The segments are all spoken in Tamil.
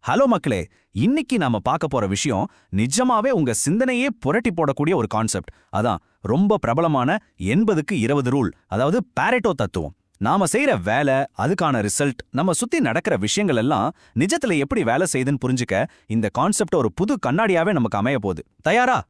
ஹலோ மக்களே, இன்னைக்கு நாம பார்க்க போற விஷயம் நிஜமாவே உங்க சிந்தனையே புரட்டி போடக்கூடிய ஒரு கான்செப்ட். அதான் ரொம்ப பிரபலமான 80-20 ரூல், அதாவது பாரெட்டோ தத்துவம். நாம செய்யற வேலை, அதுக்கான ரிசல்ட், நம்ம சுத்தி நடக்கிற விஷயங்கள் எல்லாம் நிஜத்துல எப்படி வேலை செய்யுதுன்னு புரிஞ்சுக்க இந்த கான்செப்ட் ஒரு புது கண்ணாடியாவே நமக்கு அமைய போகுது. தயாரா?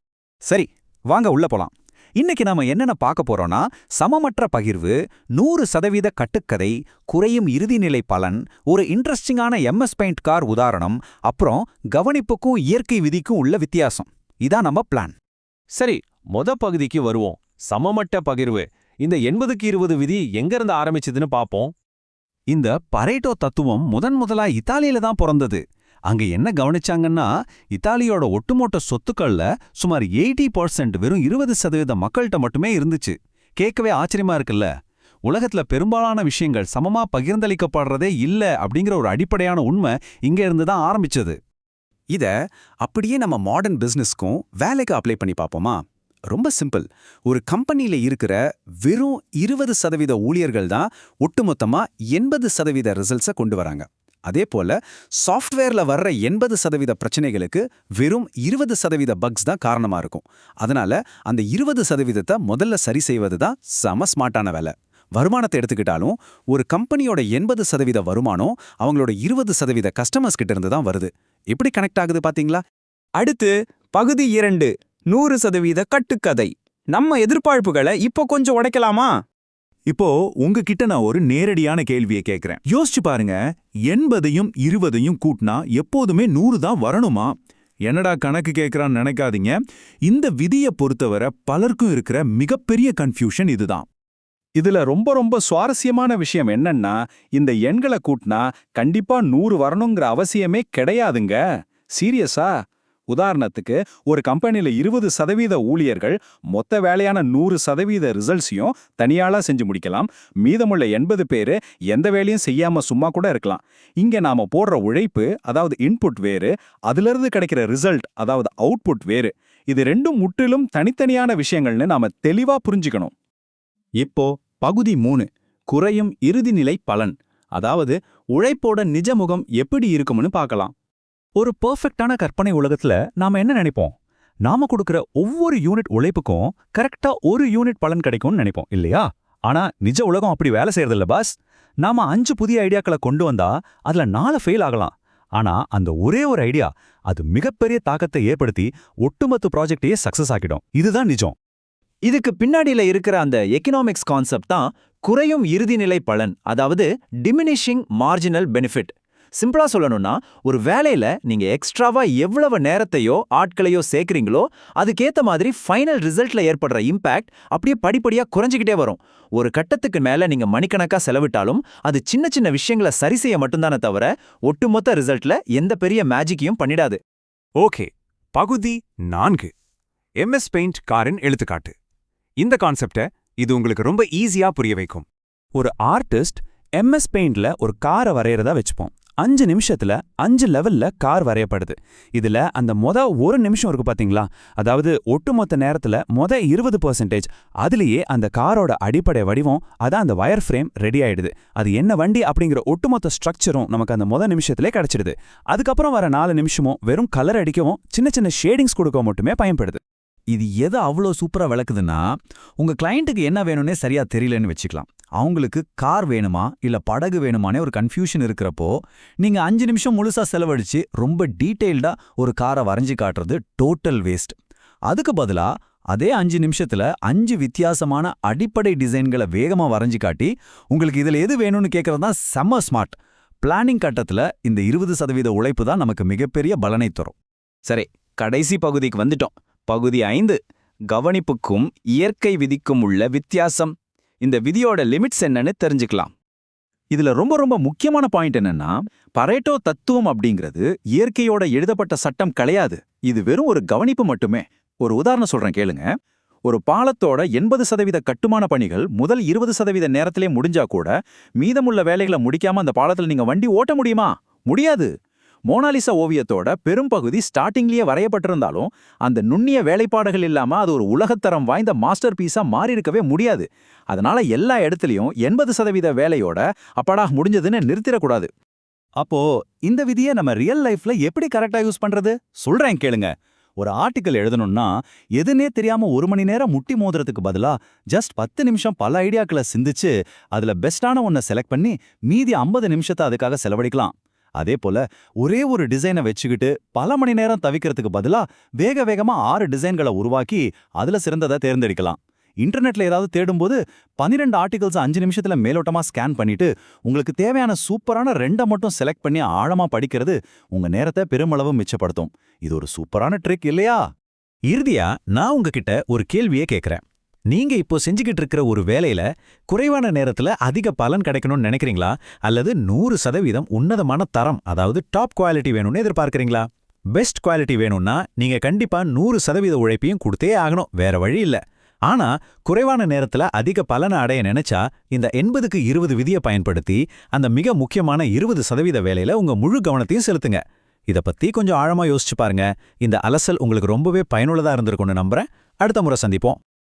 சரி, வாங்க உள்ள போலாம். இன்னைக்கு நாம என்னென்ன பார்க்க போறோம்னா, சமமற்ற பகிர்வு, 100% கட்டுக்கதை, குறையும் இறுதிநிலை பலன், ஒரு இன்ட்ரெஸ்டிங்கான MS பெயிண்ட் கார் உதாரணம், அப்புறம் கவனிப்புக்கும் இயற்கை விதிக்கும் உள்ள வித்தியாசம். இதான் நம்ம பிளான். சரி, பகுதிக்கு வருவோம். சமமட்ட பகிர்வு. இந்த 80-20 விதி எங்கிருந்து ஆரம்பிச்சதுன்னு பாப்போம். இந்த பரேட்டோ தத்துவம் முதலா இத்தாலியில தான் பிறந்தது. அங்க என்ன கவனிச்சாங்கன்னா, இத்தாலியோட ஒட்டுமொத்த சொத்துக்கள்ல சுமார் 80% வெறும் 20% மக்கள்கிட்ட மட்டுமே இருந்துச்சு. கேட்கவே ஆச்சரியமா இருக்குல்ல? உலகத்துல பெரும்பாலான விஷயங்கள் சமமா பகிர்ந்தளிக்கப்படுறதே இல்ல அப்படிங்கிற ஒரு அடிப்படையான உண்மை இங்க இருந்து தான் ஆரம்பிச்சது. இத அப்படியே நம்ம மாடர்ன் பிசினஸ்க்கும் வேலைக்கு அப்ளை பண்ணி பார்ப்போமா? ரொம்ப சிம்பிள். ஒரு கம்பெனியில இருக்கிற வெறும் 20% ஊழியர்கள் தான் ஒட்டுமொத்தமா 80% ரிசல்ட்ஸை கொண்டு வராங்க. அதே போல சாஃப்ட்வேர்ல வர்ற 80% பிரச்சனைகளுக்கு வெறும் 20% பக்ஸ் தான் காரணமா இருக்கும். அதனால அந்த 20% முதல்ல சரி செய்வது தான் செம ஸ்மார்ட்டான வேலை. வருமானத்தை எடுத்துக்கிட்டாலும் ஒரு கம்பெனியோட 80% வருமானம் அவங்களோட 20% கஸ்டமர்ஸ் கிட்ட இருந்து தான் வருது. எப்படி கனெக்ட் ஆகுது பாத்தீங்களா? அடுத்து பகுதி 2, 100% கட்டுக்கதை. நம்ம எதிர்பார்ப்புகளை இப்போ கொஞ்சம் உடைக்கலாமா? இப்போ உங்ககிட்ட நான் ஒரு நேரடியான கேள்வியை கேட்கிறேன். யோசிச்சு பாருங்க, 80யும் 20யும் கூட்டினா எப்போதுமே 100 தான் வரணுமா? என்னடா கணக்கு கேட்கறான்னு நினைக்காதீங்க. இந்த விதியை பொறுத்தவரை பலருக்கும் இருக்கிற மிகப்பெரிய கன்ஃபியூஷன் இதுதான். இதுல ரொம்ப சுவாரஸ்யமான விஷயம் என்னன்னா, இந்த எண்களை கூட்டினா கண்டிப்பா 100 வரணுங்கிற அவசியமே கிடையாதுங்க. சீரியஸா? உதாரணத்துக்கு, ஒரு கம்பெனில 20% ஊழியர்கள் மொத்த வேலையான 100% ரிசல்ட்ஸையும் தனியாளா செஞ்சு முடிக்கலாம். மீதமுள்ள 80 பேரு எந்த வேலையும் செய்யாம சும்மா கூட இருக்கலாம். இங்க நாம போடுற உழைப்பு, அதாவது இன்புட் வேறு, அதிலிருந்து கிடைக்கிற ரிசல்ட், அதாவது அவுட்புட் வேறு. இது ரெண்டும் முற்றிலும் தனித்தனியான விஷயங்கள்னு நாம தெளிவா புரிஞ்சுக்கணும். இப்போ பகுதி 3, குறையும் இறுதிநிலை பலன், அதாவது உழைப்போட நிஜமுகம் எப்படி இருக்கும்னு பார்க்கலாம். ஒரு பெர்ஃபெக்ட்டான கற்பனை உலகத்துல நாம என்ன நினைப்போம்? நாம கொடுக்கிற ஒவ்வொரு யூனிட் உழைப்புக்கும் கரெக்டா ஒரு யூனிட் பலன் கிடைக்கும்னு நினைப்போம் இல்லையா? ஆனா நிஜ உலகம் அப்படி வேலை செய்யறதில்ல பாஸ். நாம 5 புதிய ஐடியாக்களை கொண்டு வந்தா அதுல 4 ஃபெயில் ஆகலாம். ஆனா அந்த ஒரே ஒரு ஐடியா அது மிகப்பெரிய தாக்கத்தை ஏற்படுத்தி ஒட்டுமொத்த ப்ராஜெக்டையே சக்சஸ் ஆக்கிடும். இதுதான் நிஜம். இதுக்கு பின்னாடியில இருக்கிற அந்த எக்கனாமிக்ஸ் கான்செப்ட் தான் குறையும் இறுதிநிலை பலன், அதாவது டிமினிஷிங் மார்ஜினல் பெனிஃபிட். சிம்பிளா சொல்லணும்னா, ஒரு வேலையில நீங்க எக்ஸ்ட்ராவா எவ்வளவு நேரத்தையோ ஆட்களையோ சேர்க்கறீங்களோ அதுக்கேத்த மாதிரி ஃபைனல் ரிசல்ட்ல ஏற்படுற இம்பாக்ட் அப்படியே படிப்படியா குறைஞ்சிக்கிட்டே வரும். ஒரு கட்டத்துக்கு மேல நீங்க மணிக்கணக்கா செலவிட்டாலும் அது சின்ன சின்ன விஷயங்களை சரி செய்ய மட்டும்தானே தவிர ஒட்டுமொத்த ரிசல்ட்ல எந்த பெரிய மேஜிக்கையும் பண்ணிடாது. ஓகே, பகுதி 4, MS பெயிண்ட் காரின் எழுத்துக்காட்டு. இந்த கான்செப்டை இது உங்களுக்கு ரொம்ப ஈஸியா புரிய வைக்கும். ஒரு ஆர்டிஸ்ட் MS பெயிண்ட்ல ஒரு காரை வரையறதா வச்சுப்போம். 5 நிமிஷத்துல 5 லெவல்ல கார் வரையப்படுது. இதுல அந்த 1 நிமிஷம் இருக்கு பாத்தீங்களா? அதாவது ஒட்டுமொத்த நேரத்துல 20% அதுலயே அந்த காரோட அடிப்படை வடிவம், அதான் அந்த வயர் ஃப்ரேம் ரெடி ஆயிடுது. அது என்ன வண்டி அப்படிங்கிற ஒட்டுமொத்த ஸ்ட்ரக்சரும் நமக்கு அந்த 1 நிமிஷத்திலே கிடைச்சிடுது. அதுக்கப்புறம் வர 4 நிமிஷமும் வெறும் கலர் அடிக்கவும் சின்ன சின்ன ஷேடிங்ஸ் கொடுக்கவும் மட்டுமே பயன்படுது. இது எது அவ்வளோ சூப்பரா விளக்குதுன்னா, உங்க கிளையண்ட்டுக்கு என்ன வேணும்னே சரியா தெரியலன்னு வச்சுக்கலாம். அவங்களுக்கு கார் வேணுமா இல்ல படகு வேணுமானே ஒரு கன்ஃபியூஷன் இருக்கிறப்போ, நீங்க 5 நிமிஷம் முழுசா செலவழிச்சு ரொம்ப டீட்டெயில்டா ஒரு காரை வரைஞ்சி காட்டுறது டோட்டல் வேஸ்ட். அதுக்கு பதிலா அதே 5 நிமிஷத்துல 5 வித்தியாசமான அடிப்படை டிசைன்களை வேகமா வரைஞ்சி காட்டி உங்களுக்கு இதுல எது வேணும்னு கேட்கறது தான் செம்ம ஸ்மார்ட். பிளானிங் கட்டத்துல இந்த 20% உழைப்பு தான் நமக்கு மிகப்பெரிய பலனை தரும். சரி, கடைசி பகுதிக்கு வந்துட்டோம். பகுதி 5, கவனிப்புக்கும் இயற்கை விதிக்கும் உள்ள வித்தியாசம். இந்த விதியோட லிமிட்ஸ் என்னன்னு தெரிஞ்சுக்கலாம். இதுல ரொம்ப முக்கியமான பாயிண்ட் என்னன்னா, பரேட்டோ தத்துவம் அப்படிங்கிறது இயற்கையோட எழுதப்பட்ட சட்டம் கிடையாது. இது வெறும் ஒரு கவனிப்பு மட்டுமே. ஒரு உதாரணம் சொல்றேன் கேளுங்க. ஒரு பாலத்தோட 80% கட்டுமான பணிகள் முதல் 20% நேரத்திலே முடிஞ்சா கூட மீதமுள்ள வேலைகளை முடிக்காம அந்த பாலத்தில் நீங்க வண்டி ஓட்ட முடியுமா? முடியாது. மோனாலிசா ஓவியத்தோட பெரும்பகுதி ஸ்டார்டிங்லயே வரையப்பட்டிருந்தாலும் அந்த நுண்ணிய வேலைப்பாடுகள் இல்லாம அது ஒரு உலகத்தரம் வாய்ந்த மாஸ்டர் பீஸா மாறி இருக்கவே முடியாது. அதனால எல்லா இடத்துலயும் 80% வேலையோட அப்பாடா முடிஞ்சதுன்னு நிறுத்திடக்கூடாது. அப்போ இந்த விதியை நம்ம ரியல் லைஃப்ல எப்படி கரெக்டா யூஸ் பண்றது சொல்றேன் கேளுங்க. ஒரு ஆர்டிக்கல் எழுதணும்னா எதுனே தெரியாம 1 மணி நேரம் முட்டி மோதுறதுக்கு பதிலா ஜஸ்ட் 10 நிமிஷம் பல ஐடியாக்களை சிந்திச்சு அதுல பெஸ்டான ஒன்ன செலக்ட் பண்ணி மீதி 50 நிமிஷத்தை அதுக்காக செலவழிக்கலாம். அதே போல ஒரே ஒரு டிசைனை வச்சுக்கிட்டு பல மணி நேரம் தவிக்கிறதுக்கு பதிலா வேக வேகமா 6 டிசைன்களை உருவாக்கி அதுல சிறந்ததை தேர்ந்தெடுக்கலாம். இன்டர்நெட்ல ஏதாவது தேடும்போது 12 ஆர்டிகல்ஸ் 5 நிமிஷத்துல மேலோட்டமா ஸ்கேன் பண்ணிட்டு உங்களுக்கு தேவையான சூப்பரான 2 மட்டும் செலக்ட் பண்ணி ஆழமா படிக்கிறது உங்க நேரத்தை பெருமளவு மிச்சப்படுத்தும். இது ஒரு சூப்பரான ட்ரிக் இல்லையா? இறுதியா நான் உங்ககிட்ட ஒரு கேள்வியே கேட்கறேன். நீங்க இப்போ செஞ்சுக்கிட்டு இருக்கிற ஒரு வேலையில குறைவான நேரத்துல அதிக பலன் கிடைக்கணும்னு நினைக்கிறீங்களா, அல்லது 100% உன்னதமான தரம், அதாவது டாப் குவாலிட்டி வேணும்னு எதிர்பார்க்கறீங்களா? பெஸ்ட் குவாலிட்டி வேணும்னா நீங்க கண்டிப்பா 100% உழைப்பையும் கொடுத்தே ஆகணும், வேற வழி இல்ல. ஆனா குறைவான நேரத்துல அதிக பலனை அடைய நினைச்சா இந்த 80க்கு 20 விதியை பயன்படுத்தி அந்த மிக முக்கியமான 20% வேலையில உங்க முழு கவனத்தையும் செலுத்துங்க. இத பத்தி கொஞ்சம் ஆழமா யோசிச்சு பாருங்க. இந்த அலசல் உங்களுக்கு ரொம்பவே பயனுள்ளதா இருந்திருக்கும்னு நம்புறேன். அடுத்த முறை சந்திப்போம்.